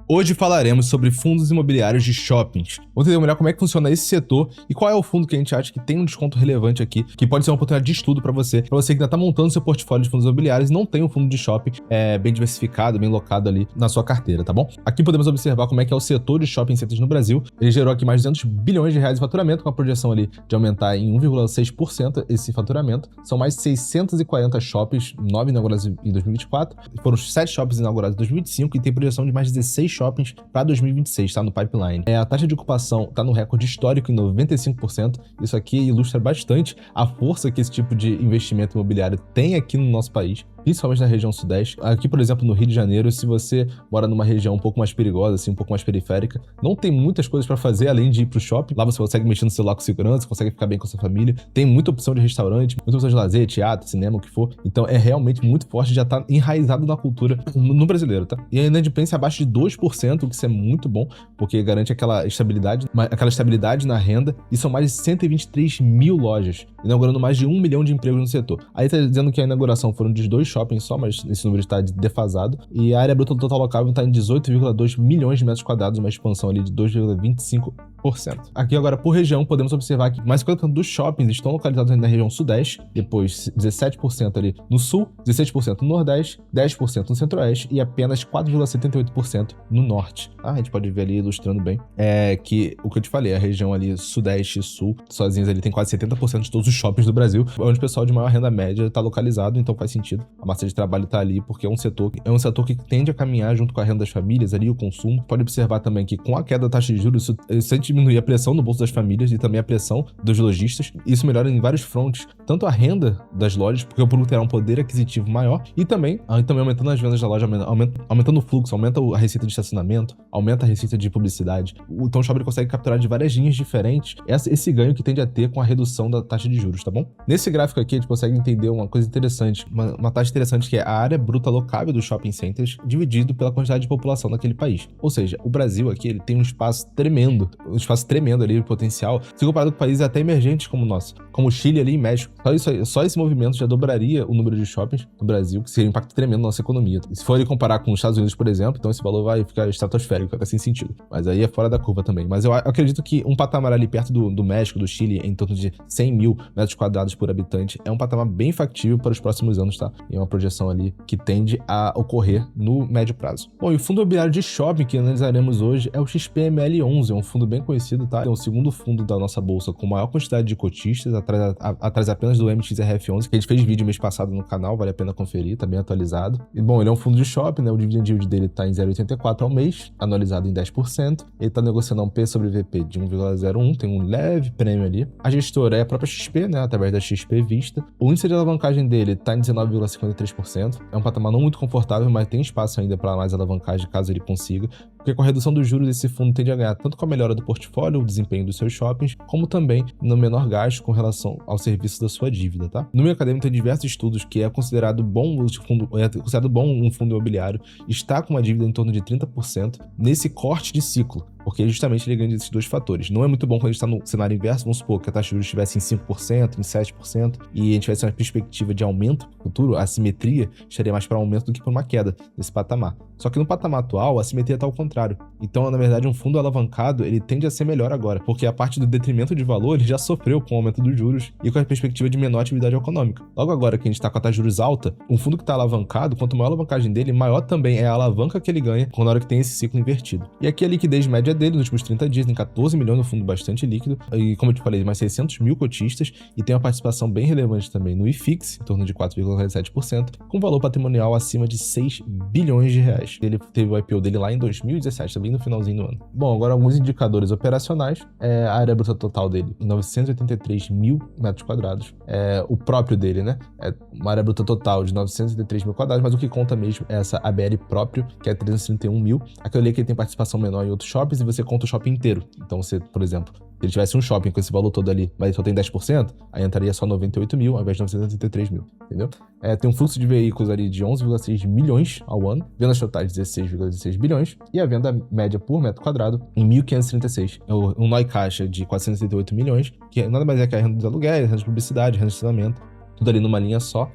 Hoje falaremos sobre fundos imobiliários de shoppings. Vamos entender melhor como é que funciona esse setor e qual é o fundo que a gente acha que tem um desconto relevante aqui, que pode ser uma oportunidade de estudo para você que ainda está montando seu portfólio de fundos imobiliários e não tem um fundo de shopping bem diversificado, bem locado ali na sua carteira, tá bom? Aqui podemos observar como é que é o setor de shopping centers no Brasil. Ele gerou aqui mais de 200 bilhões de reais de faturamento, com a projeção ali de aumentar em 1,6% esse faturamento. São mais de 640 shoppings, 9 inaugurados em 2024. Foram 7 shoppings inaugurados em 2025 e tem projeção de mais de 16 shoppings para 2026, tá no pipeline. A taxa de ocupação está no recorde histórico em 95%. Isso aqui ilustra bastante a força que esse tipo de investimento imobiliário tem aqui no nosso país, principalmente na região sudeste. Aqui, por exemplo, no Rio de Janeiro, se você mora numa região um pouco mais perigosa, assim, um pouco mais periférica, não tem muitas coisas para fazer além de ir pro shopping. Lá você consegue mexer no celular com segurança, consegue ficar bem com a sua família. Tem muita opção de restaurante, muita opção de lazer, teatro, cinema, o que for. Então é realmente muito forte, já tá enraizado na cultura no brasileiro, tá? E a inadimplência é abaixo de 2%, o que isso é muito bom, porque garante aquela estabilidade na renda, e são mais de 123 mil lojas, inaugurando mais de 1 milhão de empregos no setor. Aí tá dizendo que a inauguração foram de 2 shoppings só, mas esse número está defasado, e a área bruta do total locável está em 18,2 milhões de metros quadrados, uma expansão ali de 2,25%. Aqui agora, por região, podemos observar que mais de 50% dos shoppings estão localizados na região sudeste, depois 17% ali no sul, 16% no nordeste, 10% no centro-oeste e apenas 4,78% no norte. A gente pode ver ali, ilustrando bem, que o que eu te falei, a região ali sudeste e sul, sozinhas ali tem quase 70% de todos os shoppings do Brasil, onde o pessoal de maior renda média está localizado, então faz sentido. A massa de trabalho está ali porque é um setor que tende a caminhar junto com a renda das famílias ali, o consumo. Pode observar também que com a queda da taxa de juros, isso diminuir a pressão no bolso das famílias e também a pressão dos lojistas. Isso melhora em vários frontes, tanto a renda das lojas, porque o produto terá um poder aquisitivo maior, e também aumentando as vendas da loja, aumentando o fluxo, aumenta a receita de estacionamento, aumenta a receita de publicidade. Então o shopping consegue capturar de várias linhas diferentes esse ganho que tende a ter com a redução da taxa de juros, tá bom? Nesse gráfico aqui a gente consegue entender uma coisa interessante, uma taxa interessante, que é a área bruta locável dos shopping centers dividido pela quantidade de população daquele país. Ou seja, o Brasil aqui ele tem um espaço tremendo ali de potencial, se comparado com países até emergentes como o nosso, como o Chile ali e México. Só esse movimento já dobraria o número de shoppings no Brasil, que seria um impacto tremendo na nossa economia. Se for comparar com os Estados Unidos, por exemplo, então esse valor vai ficar estratosférico, até sem sentido. Mas aí é fora da curva também. Mas eu acredito que um patamar ali perto do México, do Chile, em torno de 100 mil metros quadrados por habitante, é um patamar bem factível para os próximos anos, tá? E é uma projeção ali que tende a ocorrer no médio prazo. Bom, e o fundo imobiliário de shopping que analisaremos hoje é o XPML11, é um fundo bem conhecido, tá? É o segundo fundo da nossa bolsa com maior quantidade de cotistas, atrás apenas do MXRF11, que a gente fez vídeo mês passado no canal, vale a pena conferir, tá bem atualizado. E bom, ele é um fundo de shopping, né? O dividend yield dele tá em 0,84 ao mês, anualizado em 10%. Ele tá negociando um P sobre VP de 1,01, tem um leve prêmio ali. A gestora é a própria XP, né? Através da XP Vista. O índice de alavancagem dele tá em 19,53%. É um patamar não muito confortável, mas tem espaço ainda para mais alavancagem caso ele consiga, porque com a redução dos juros esse fundo tende a ganhar tanto com a melhora do portfólio, o desempenho dos seus shoppings, como também no menor gasto com relação ao serviço da sua dívida, tá? No meio acadêmico tem diversos estudos que é considerado bom um fundo imobiliário estar com uma dívida em torno de 30% nesse corte de ciclo, porque justamente ele ganha desses dois fatores. Não é muito bom quando a gente está no cenário inverso, vamos supor que a taxa de juros estivesse em 5%, em 7%, e a gente tivesse uma perspectiva de aumento no futuro, a assimetria estaria mais para aumento do que para uma queda nesse patamar. Só que no patamar atual, a assimetria está ao contrário. Então, na verdade, um fundo alavancado, ele tende a ser melhor agora, porque a parte do detrimento de valor, ele já sofreu com o aumento dos juros e com a perspectiva de menor atividade econômica. Logo agora que a gente está com a taxa de juros alta, um fundo que está alavancado, quanto maior a alavancagem dele, maior também é a alavanca que ele ganha na hora que tem esse ciclo invertido. E aqui a liquidez média dele nos últimos 30 dias, tem 14 milhões no fundo, bastante líquido, e como eu te falei, mais 600 mil cotistas, e tem uma participação bem relevante também no IFIX, em torno de 4,47%, com valor patrimonial acima de 6 bilhões de reais. Ele teve o IPO dele lá em 2017, também no finalzinho do ano. Bom, agora alguns indicadores operacionais. A área bruta total dele, 983 mil metros quadrados. O próprio dele, né? É uma área bruta total de 983 mil quadrados, mas o que conta mesmo é essa ABL próprio, que é 331 mil. Aquilo ali que ele tem participação menor em outros shoppings e você conta o shopping inteiro. Então você, por exemplo, se ele tivesse um shopping com esse valor todo ali, mas só tem 10%, aí entraria só 98 mil ao invés de 983 mil, entendeu? Tem um fluxo de veículos ali de 11,6 milhões ao ano, vendas totais de 16,16 bilhões e a venda média por metro quadrado em 1.536. Um NOI caixa de 468 milhões, que nada mais é que a renda dos aluguéis, renda de publicidade, renda de estacionamento. tudo ali numa linha só.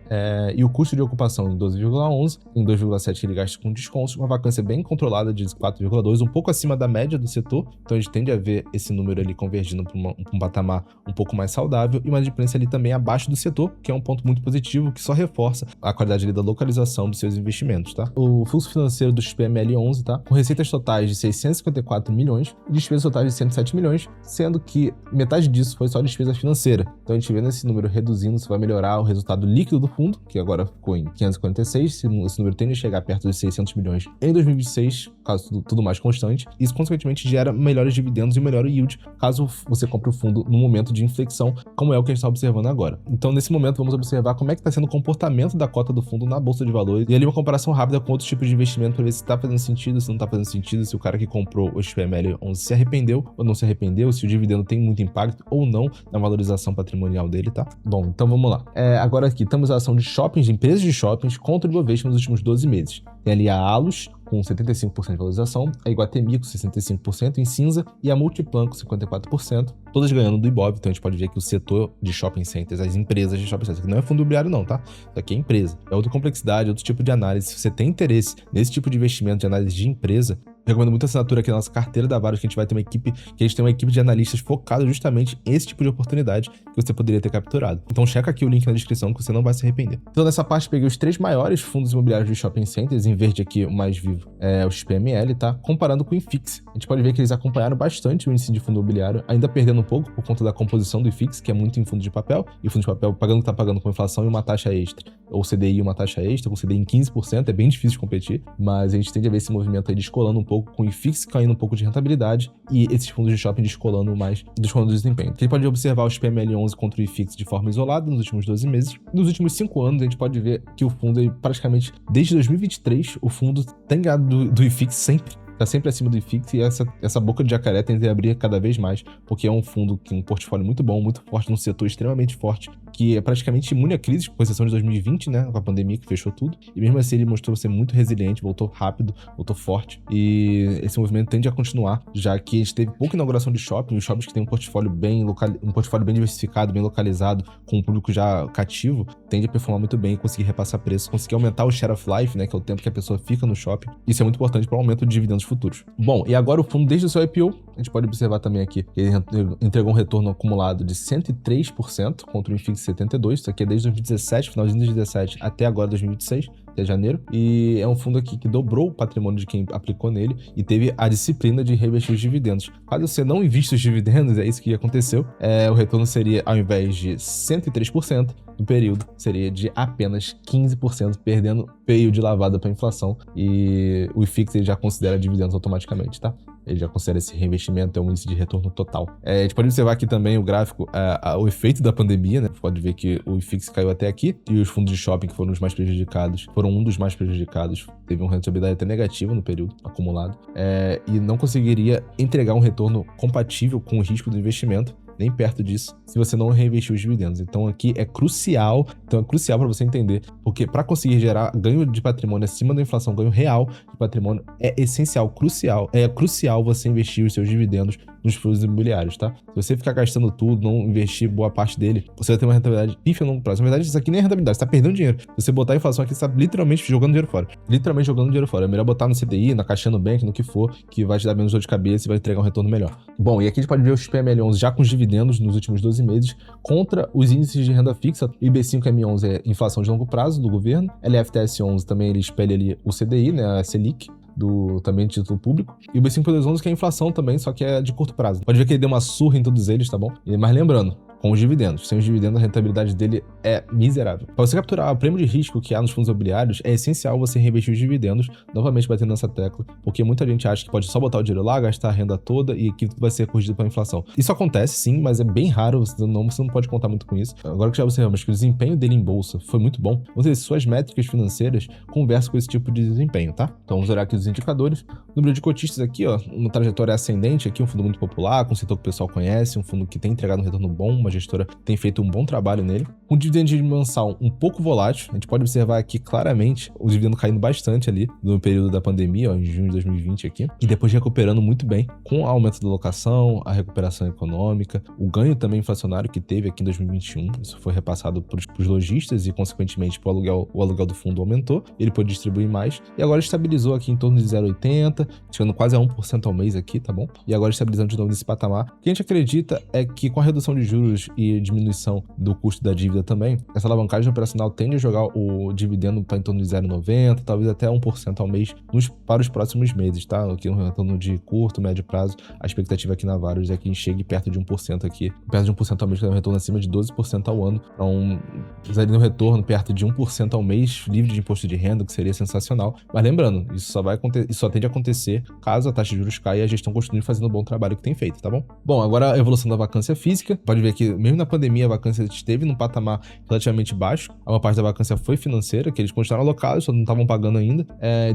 E o custo de ocupação em 12,11, em 2,7 ele gasta com descontos, uma vacância bem controlada de 4,2, um pouco acima da média do setor, então a gente tende a ver esse número ali convergindo para um patamar um pouco mais saudável, e uma diferença ali também abaixo do setor, que é um ponto muito positivo, que só reforça a qualidade ali da localização dos seus investimentos, tá? O fluxo financeiro do XPML11, tá? Com receitas totais de 654 milhões e despesas totais de 107 milhões, sendo que metade disso foi só despesa financeira. Então a gente vendo esse número reduzindo, isso vai melhorar o resultado líquido do fundo, que agora ficou em 546, esse número tende a chegar perto de 600 milhões em 2026, caso tudo mais constante. Isso, consequentemente, gera melhores dividendos e melhor yield, caso você compre o fundo no momento de inflexão, como é o que a gente está observando agora. Então, nesse momento, vamos observar como é que está sendo o comportamento da cota do fundo na Bolsa de Valores, e ali uma comparação rápida com outros tipos de investimento para ver se está fazendo sentido, se não está fazendo sentido, se o cara que comprou o XPML11 se arrependeu ou não se arrependeu, se o dividendo tem muito impacto ou não na valorização patrimonial dele, tá? Bom, então vamos lá. Agora aqui, temos a ação de shoppings, de empresas de shoppings contra o Ibovespa nos últimos 12 meses. Tem ali a Allos, com 75% de valorização, a Iguatemi com 65% em cinza e a Multiplan com 54%, todas ganhando do Ibov. Então a gente pode ver que o setor de shopping centers, as empresas de shopping centers, que não é fundo imobiliário não, tá? Isso aqui é empresa. É outra complexidade, outro tipo de análise. Se você tem interesse nesse tipo de investimento de análise de empresa, recomendo muito a assinatura aqui na nossa carteira da Varus, que a gente vai ter uma equipe, que a gente tem uma equipe de analistas focada justamente em esse tipo de oportunidade que você poderia ter capturado. Então checa aqui o link na descrição que você não vai se arrepender. Então nessa parte peguei os 3 maiores fundos imobiliários de shopping centers, em verde aqui o mais vivo é o XPML, tá? Comparando com o IFIX. A gente pode ver que eles acompanharam bastante o índice de fundo imobiliário, ainda perdendo um pouco por conta da composição do IFIX, que é muito em fundo de papel, e o fundo de papel pagando o que tá pagando com inflação e uma taxa extra, ou CDI e uma taxa extra, com CDI em 15%, é bem difícil de competir, mas a gente tende a ver esse movimento aí descolando um pouco, com o IFIX caindo um pouco de rentabilidade e esses fundos de shopping descolando mais dos fundos de desempenho. A gente pode observar o XPML11 contra o IFIX de forma isolada nos últimos 12 meses. Nos últimos 5 anos, a gente pode ver que o fundo, praticamente desde 2023, o fundo tem ganhado do IFIX sempre. Está sempre acima do IFIX, e essa boca de jacaré tende a abrir cada vez mais, porque é um fundo que tem um portfólio muito bom, muito forte, num setor extremamente forte, que é praticamente imune a crise, com exceção de 2020, né, com a pandemia que fechou tudo, e mesmo assim ele mostrou ser muito resiliente, voltou rápido, voltou forte, e esse movimento tende a continuar, já que a gente teve pouca inauguração de shopping, os shoppings que têm um portfólio bem diversificado, bem localizado, com um público já cativo, tende a performar muito bem, conseguir repassar preço, conseguir aumentar o share of life, né, que é o tempo que a pessoa fica no shopping. Isso é muito importante para o aumento de dividendos futuros. Bom, e agora o fundo, desde o seu IPO, a gente pode observar também aqui que ele entregou um retorno acumulado de 103% contra o IFIX 72%. Isso aqui é desde 2017, finalzinho de 2017 até agora 2026, até janeiro. E é um fundo aqui que dobrou o patrimônio de quem aplicou nele e teve a disciplina de reinvestir os dividendos. Caso você não invista os dividendos, é isso que aconteceu, o retorno seria, ao invés de 103%, no período, seria de apenas 15%, perdendo feio de lavada para a inflação. E o IFIX ele já considera dividendos automaticamente, tá? Ele já considera esse reinvestimento, é um índice de retorno total. A gente pode observar aqui também o gráfico, o efeito da pandemia, né? Pode ver que o IFIX caiu até aqui, e os fundos de shopping, que foram os mais prejudicados, foram um dos mais prejudicados, teve uma rentabilidade até negativa no período acumulado, e não conseguiria entregar um retorno compatível com o risco do investimento, nem perto disso, se você não reinvestir os dividendos. Então aqui é crucial, para você entender, porque para conseguir gerar ganho de patrimônio acima da inflação, ganho real de patrimônio, é crucial você investir os seus dividendos nos fundos imobiliários, tá? Se você ficar gastando tudo, não investir boa parte dele, você vai ter uma rentabilidade pífia no longo prazo. Na verdade, isso aqui nem é rentabilidade, você tá perdendo dinheiro. Se você botar a inflação aqui, você tá literalmente jogando dinheiro fora. É melhor botar no CDI, na caixinha no bank, no que for, que vai te dar menos dor de cabeça e vai entregar um retorno melhor. Bom, e aqui a gente pode ver o XPML11 já com os dividendos nos últimos 12 meses contra os índices de renda fixa. O IB5M11 é inflação de longo prazo do governo. LFTS11 também ele espelha ali o CDI, né, a Selic, também de título público, e o B5P211 que é a inflação também, só que é de curto prazo. Pode ver que ele deu uma surra em todos eles, tá bom? Mas lembrando, com os dividendos. Sem os dividendos, a rentabilidade dele é miserável. Para você capturar o prêmio de risco que há nos fundos imobiliários, é essencial você reinvestir os dividendos, novamente batendo nessa tecla, porque muita gente acha que pode só botar o dinheiro lá, gastar a renda toda e que tudo vai ser corrigido pela inflação. Isso acontece sim, mas é bem raro, você não pode contar muito com isso. Agora que já observamos que o desempenho dele em bolsa foi muito bom, vamos ver se suas métricas financeiras conversam com esse tipo de desempenho, tá? Então vamos olhar aqui os indicadores. O número de cotistas aqui, ó, uma trajetória ascendente aqui, um fundo muito popular, com um setor que o pessoal conhece, um fundo que tem entregado um retorno bom, uma uma gestora que tem feito um bom trabalho nele. Um dividendo mensal um pouco volátil, a gente pode observar aqui claramente o dividendo caindo bastante ali no período da pandemia, em junho de 2020 aqui, e depois recuperando muito bem com o aumento da locação, a recuperação econômica, o ganho também inflacionário que teve aqui em 2021, isso foi repassado para os lojistas e consequentemente o aluguel do fundo aumentou, ele pôde distribuir mais, e agora estabilizou aqui em torno de 0,80, chegando quase a 1% ao mês aqui, tá bom? E agora estabilizando de novo nesse patamar. O que a gente acredita é que com a redução de juros e diminuição do custo da dívida também, essa alavancagem operacional tende a jogar o dividendo para em torno de 0,90, talvez até 1% ao mês para os próximos meses, tá? Aqui no retorno de curto, médio prazo, a expectativa aqui na Varus é que chegue perto de 1% aqui, perto de 1% ao mês, que é um retorno acima de 12% ao ano, para no retorno perto de 1% ao mês, livre de imposto de renda, que seria sensacional. Mas lembrando, isso só tende a acontecer caso a taxa de juros caia e a gestão continue fazendo o bom trabalho que tem feito, tá bom? Bom, agora a evolução da vacância física, pode ver que mesmo na pandemia a vacância esteve num patamar relativamente baixo, uma parte da vacância foi financeira, que eles continuaram alocados, só não estavam pagando ainda,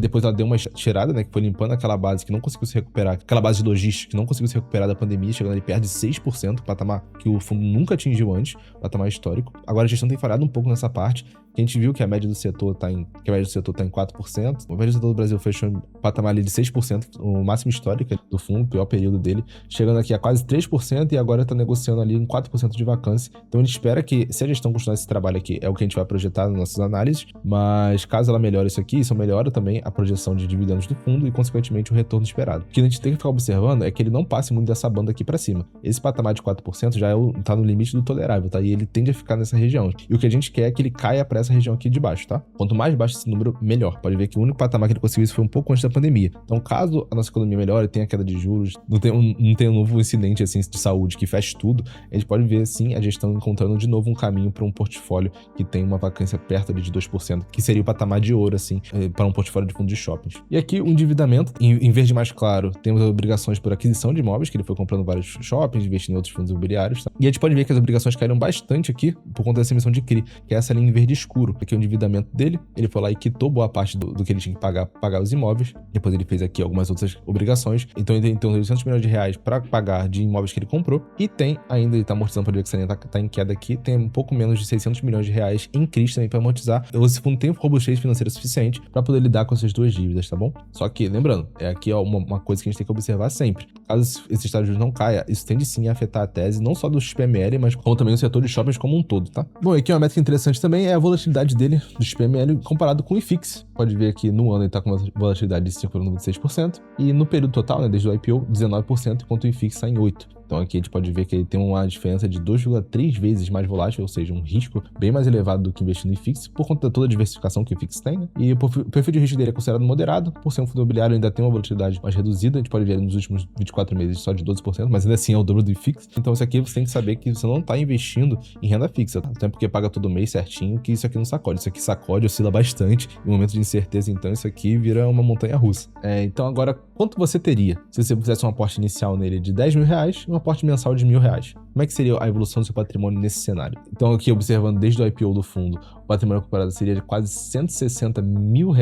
depois ela deu uma tirada, né, que foi limpando aquela base que não conseguiu se recuperar, aquela base de logística que não conseguiu se recuperar da pandemia, chegando ali perto de 6%, patamar que o fundo nunca atingiu antes, patamar histórico. Agora a gestão tem falhado um pouco nessa parte, que a gente viu que a média do setor tá em 4%. A média do setor do Brasil fechou em patamar ali de 6%, o máximo histórico do fundo, o pior período dele, chegando aqui a quase 3% e agora está negociando ali em 4% de vacância. Então ele espera que, se a gestão continuar esse trabalho aqui, é o que a gente vai projetar nas nossas análises, mas caso ela melhore isso aqui, isso melhora também a projeção de dividendos do fundo e, consequentemente, o retorno esperado. O que a gente tem que ficar observando é que ele não passe muito dessa banda aqui para cima. Esse patamar de 4% já tá no limite do tolerável, tá? E ele tende a ficar nessa região. E o que a gente quer é que ele caia para essa região aqui de baixo, tá? Quanto mais baixo esse número, melhor. Pode ver que o único patamar que ele conseguiu isso foi um pouco antes da pandemia. Então, caso a nossa economia melhore, tenha queda de juros, não tenha um novo incidente assim de saúde que feche tudo, a gente pode ver sim a gestão encontrando de novo um caminho para um portfólio que tem uma vacância perto ali de 2%, que seria o patamar de ouro assim para um portfólio de fundo de shoppings. E aqui o endividamento, em verde mais claro, temos as obrigações por aquisição de imóveis, que ele foi comprando vários shoppings, investindo em outros fundos imobiliários, tá? E a gente pode ver que as obrigações caíram bastante aqui por conta dessa emissão de CRI, que é essa linha em verde escuro. Aqui é o endividamento dele, ele foi lá e quitou boa parte do que ele tinha que pagar os imóveis. Depois ele fez aqui algumas outras obrigações. Então ele tem em torno de 800 milhões de reais para pagar de imóveis que ele comprou. E tem ainda, ele tá amortizando, pode ver que essa linha tá em queda aqui, tem um pouco menos de 600 milhões de reais em CRIs também para amortizar. Esse fundo tem robustez financeira suficiente para poder lidar com essas duas dívidas, tá bom? Só que, lembrando, aqui uma coisa que a gente tem que observar sempre. Caso esse estado de juros não caia, isso tende sim a afetar a tese, não só do XPML, mas como também o setor de shoppings como um todo, tá? Bom, aqui uma métrica interessante também é a volatilidade dele, do XPML, comparado com o IFIX. Pode ver que no ano ele tá com uma volatilidade de 5,96% e no período total, né, desde o IPO, 19%, enquanto o IFIX está em 8%. Então aqui a gente pode ver que ele tem uma diferença de 2,3 vezes mais volátil, ou seja, um risco bem mais elevado do que investir no IFIX, por conta de toda a diversificação que o IFIX tem, né? E o perfil de risco dele é considerado moderado, por ser um fundo imobiliário ainda tem uma volatilidade mais reduzida, a gente pode ver nos últimos 24 meses só de 12%, mas ainda assim é o dobro do IFIX. Então isso aqui você tem que saber que você não está investindo em renda fixa, tá? Até porque paga todo mês certinho, que isso aqui não sacode. Isso aqui sacode, oscila bastante, em momentos de incerteza, então isso aqui vira uma montanha russa. Então agora, quanto você teria se você fizesse um aporte inicial nele de 10 mil reais e um aporte mensal de R$1.000? Como é que seria a evolução do seu patrimônio nesse cenário? Então aqui, observando desde o IPO do fundo, o patrimônio recuperado seria de quase R$160 mil,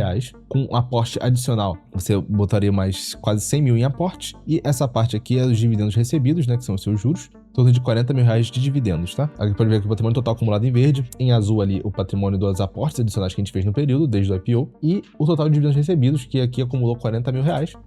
com um aporte adicional, você botaria mais quase 100 mil em aporte, e essa parte aqui é os dividendos recebidos, né, que são os seus juros, em torno de R$40 mil de dividendos, tá? Aqui pode ver que o patrimônio total acumulado em verde, em azul ali o patrimônio dos aportes adicionais que a gente fez no período, desde o IPO, e o total de dividendos recebidos, que aqui acumulou R$40 mil.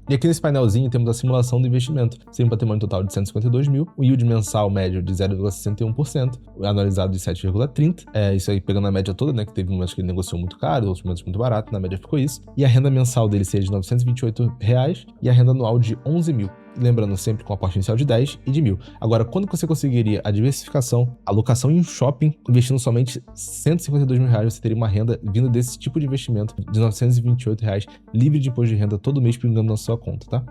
E aqui nesse painelzinho temos a simulação do investimento, seria um patrimônio total de 152 mil, o yield mensal médio de 0,61%, anualizado de 7,30%, isso aí pegando a média toda, né, que teve momentos que ele negociou muito caro, outros momentos muito barato, na média ficou isso, e a renda mensal dele seria de R$928 e a renda anual de 11 mil. Lembrando sempre com aporte inicial de 10 e de 1.000. Agora, quando você conseguiria a diversificação, alocação em um shopping, investindo somente R$152 mil, você teria uma renda vindo desse tipo de investimento de R$928, livre de imposto de renda todo mês pingando na sua conta, tá?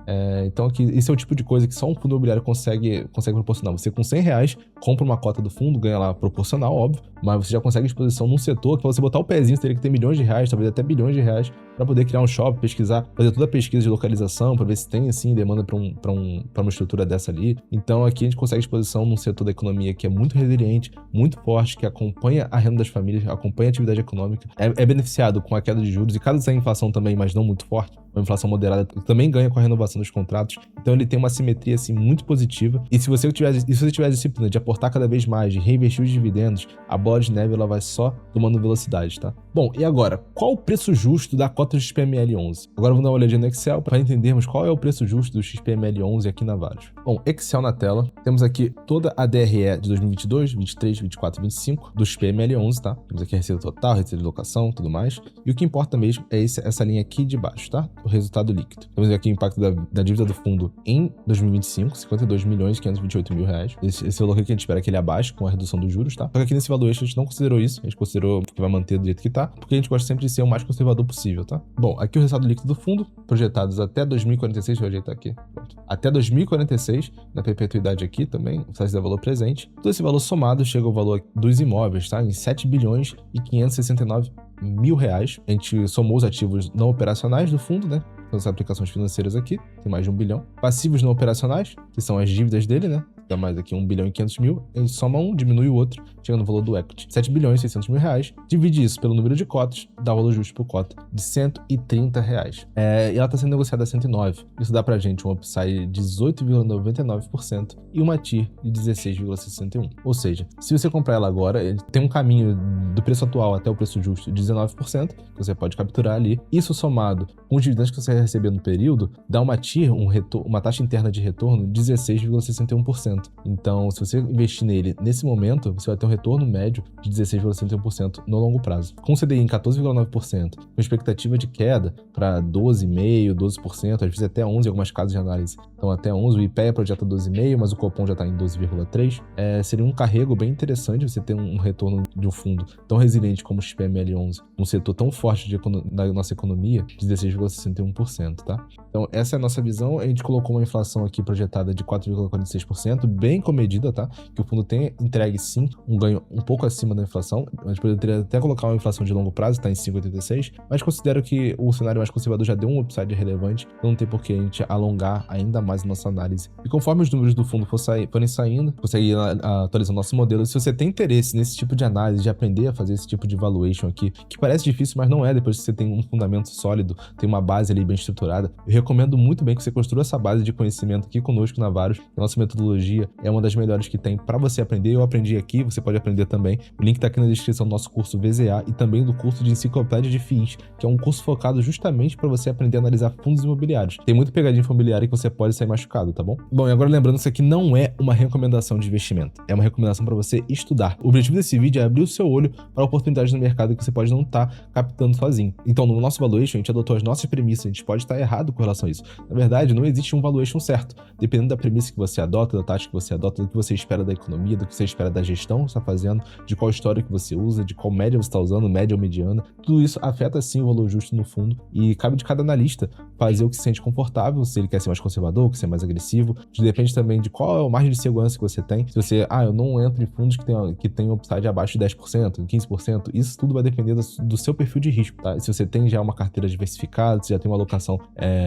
Então aqui, esse é o tipo de coisa que só um fundo imobiliário consegue proporcionar. Você com R$100 compra uma cota do fundo, ganha lá proporcional, óbvio, mas você já consegue exposição num setor que pra você botar o pezinho, você teria que ter milhões de reais, talvez até bilhões de reais para poder criar um shopping, pesquisar, fazer toda a pesquisa de localização, para ver se tem, assim, demanda para uma estrutura dessa ali. Então, aqui a gente consegue exposição num setor da economia que é muito resiliente, muito forte, que acompanha a renda das famílias, acompanha a atividade econômica, é beneficiado com a queda de juros e caso tenha inflação também, mas não muito forte, uma inflação moderada, também ganha com a renovação dos contratos. Então ele tem uma simetria assim muito positiva. E se você tiver a disciplina de aportar cada vez mais, de reinvestir os dividendos, a bola de neve ela vai só tomando velocidade, tá? Bom, e agora, qual o preço justo da cota do XPML11? Agora vamos dar uma olhadinha no Excel para entendermos qual é o preço justo do XPML11 aqui na Varados. Bom, Excel na tela, temos aqui toda a DRE de 2022, 23, 24 e 25 do XPML11, tá? Temos aqui a receita total, receita de locação, tudo mais. E o que importa mesmo é essa linha aqui de baixo, tá? O resultado líquido. Temos aqui o impacto da dívida do fundo em 2025, 52 milhões e 528 mil reais. Esse valor aqui que a gente espera que ele abaixe com a redução dos juros, tá? Só que aqui nesse valuation a gente não considerou isso, a gente considerou que vai manter do jeito que tá, porque a gente gosta sempre de ser o mais conservador possível, tá? Bom, aqui o resultado líquido do fundo, projetados até 2046, deixa eu ajeitar aqui, pronto. Até 2046, na perpetuidade aqui também, o size da valor presente. Todo esse valor somado chega ao valor dos imóveis, tá? Em 7 bilhões e 569 mil reais. A gente somou os ativos não operacionais do fundo, né? Então, as aplicações financeiras aqui, tem mais de 1 bilhão. Passivos não operacionais, que são as dívidas dele, né? Dá mais aqui 1 bilhão e 500 mil. A gente soma um, diminui o outro, chega no valor do equity. 7 bilhões e 600 mil reais. Divide isso pelo número de cotas, dá o valor justo por cota de 130 reais. E ela está sendo negociada a 109. Isso dá pra gente um upside de 18,99% e uma TIR de 16,61%. Ou seja, se você comprar ela agora, ele tem um caminho do preço atual até o preço justo de 19%, que você pode capturar ali. Isso somado com os dividendos que você vai receber no período, dá uma TIR, uma taxa interna de retorno de 16,61%. Então, se você investir nele nesse momento, você vai ter um retorno médio de 16,61% no longo prazo. Com o CDI em 14,9%, com expectativa de queda para 12,5%, 12%, às vezes até 11% em algumas casas de análise. Então, até 11%, o IPEA projeta 12,5%, mas o Copom já está em 12,3%. Seria um carrego bem interessante você ter um retorno de um fundo tão resiliente como o XPML11, num setor tão forte da nossa economia, de 16,61%, tá? Então, essa é a nossa visão. A gente colocou uma inflação aqui projetada de 4,46%, bem comedida, tá? Que o fundo tenha entregue, sim, um ganho um pouco acima da inflação. A gente poderia até colocar uma inflação de longo prazo, tá em 5,86%, mas considero que o cenário mais conservador já deu um upside relevante, então não tem por que a gente alongar ainda mais a nossa análise. E conforme os números do fundo forem saindo, consegue ir atualizando nosso modelo. Se você tem interesse nesse tipo de análise, de aprender a fazer esse tipo de valuation aqui, que parece difícil, mas não é, depois que você tem um fundamento sólido, tem uma base ali bem estruturada, eu recomendo muito bem que você construa essa base de conhecimento aqui conosco na Varados. A nossa metodologia é uma das melhores que tem para você aprender. Eu aprendi aqui, você pode aprender também. O link tá aqui na descrição do nosso curso VZA e também do curso de Enciclopédia de FIIs, que é um curso focado justamente para você aprender a analisar fundos imobiliários. Tem muito pegadinha imobiliária que você pode sair machucado, tá bom? Bom, e agora lembrando, isso aqui não é uma recomendação de investimento, é uma recomendação para você estudar. O objetivo desse vídeo é abrir o seu olho para oportunidades no mercado que você pode não estar captando sozinho. Então, no nosso valuation, a gente adotou as nossas premissas, a gente pode estar errado com relação a isso. Na verdade, não existe um valuation certo. Dependendo da premissa que você adota, da taxa que você adota, do que você espera da economia, do que você espera da gestão que você está fazendo, de qual história que você usa, de qual média você está usando, média ou mediana, tudo isso afeta sim o valor justo no fundo e cabe de cada analista fazer o que se sente confortável, se ele quer ser mais conservador, quer ser mais agressivo, depende também de qual é o margem de segurança que você tem. Se você, eu não entro em fundos que tem upside abaixo de 10%, 15%, isso tudo vai depender do seu perfil de risco, tá? Se você tem já uma carteira diversificada, se já tem uma alocação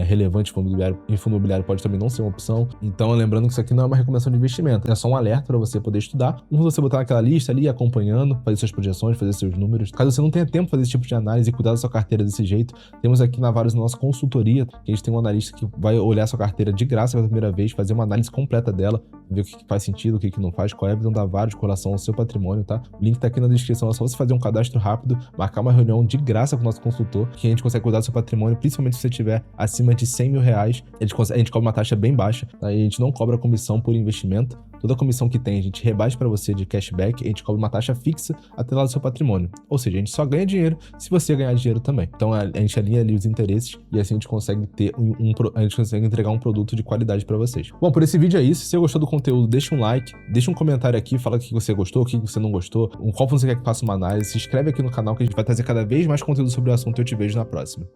relevante em fundo imobiliário, pode também não ser uma opção. Então, lembrando que isso aqui não é uma recomendação de investimento, é só um alerta para você poder estudar. Você botar naquela lista ali, acompanhando, fazer suas projeções, fazer seus números. Caso você não tenha tempo de fazer esse tipo de análise e cuidar da sua carteira desse jeito, temos aqui na Varados nossa consultoria, que a gente tem um analista que vai olhar a sua carteira de graça pela primeira vez, fazer uma análise completa dela, ver o que faz sentido, o que não faz, qual é a visão da Varados com relação ao seu patrimônio, tá? O link tá aqui na descrição, é só você fazer um cadastro rápido, marcar uma reunião de graça com o nosso consultor, que a gente consegue cuidar do seu patrimônio, principalmente se você tiver acima de 100 mil reais, a gente cobra uma taxa bem baixa, tá? E a gente não cobra comissão por investimento. Toda a comissão que tem, a gente rebaixa para você de cashback, a gente cobra uma taxa fixa até lá do seu patrimônio. Ou seja, a gente só ganha dinheiro se você ganhar dinheiro também. Então a gente alinha ali os interesses e assim a gente consegue ter a gente consegue entregar um produto de qualidade para vocês. Bom, por esse vídeo é isso. Se você gostou do conteúdo, deixa um like, deixa um comentário aqui, fala o que você gostou, o que você não gostou, qual você quer que faça uma análise, se inscreve aqui no canal que a gente vai trazer cada vez mais conteúdo sobre o assunto e eu te vejo na próxima.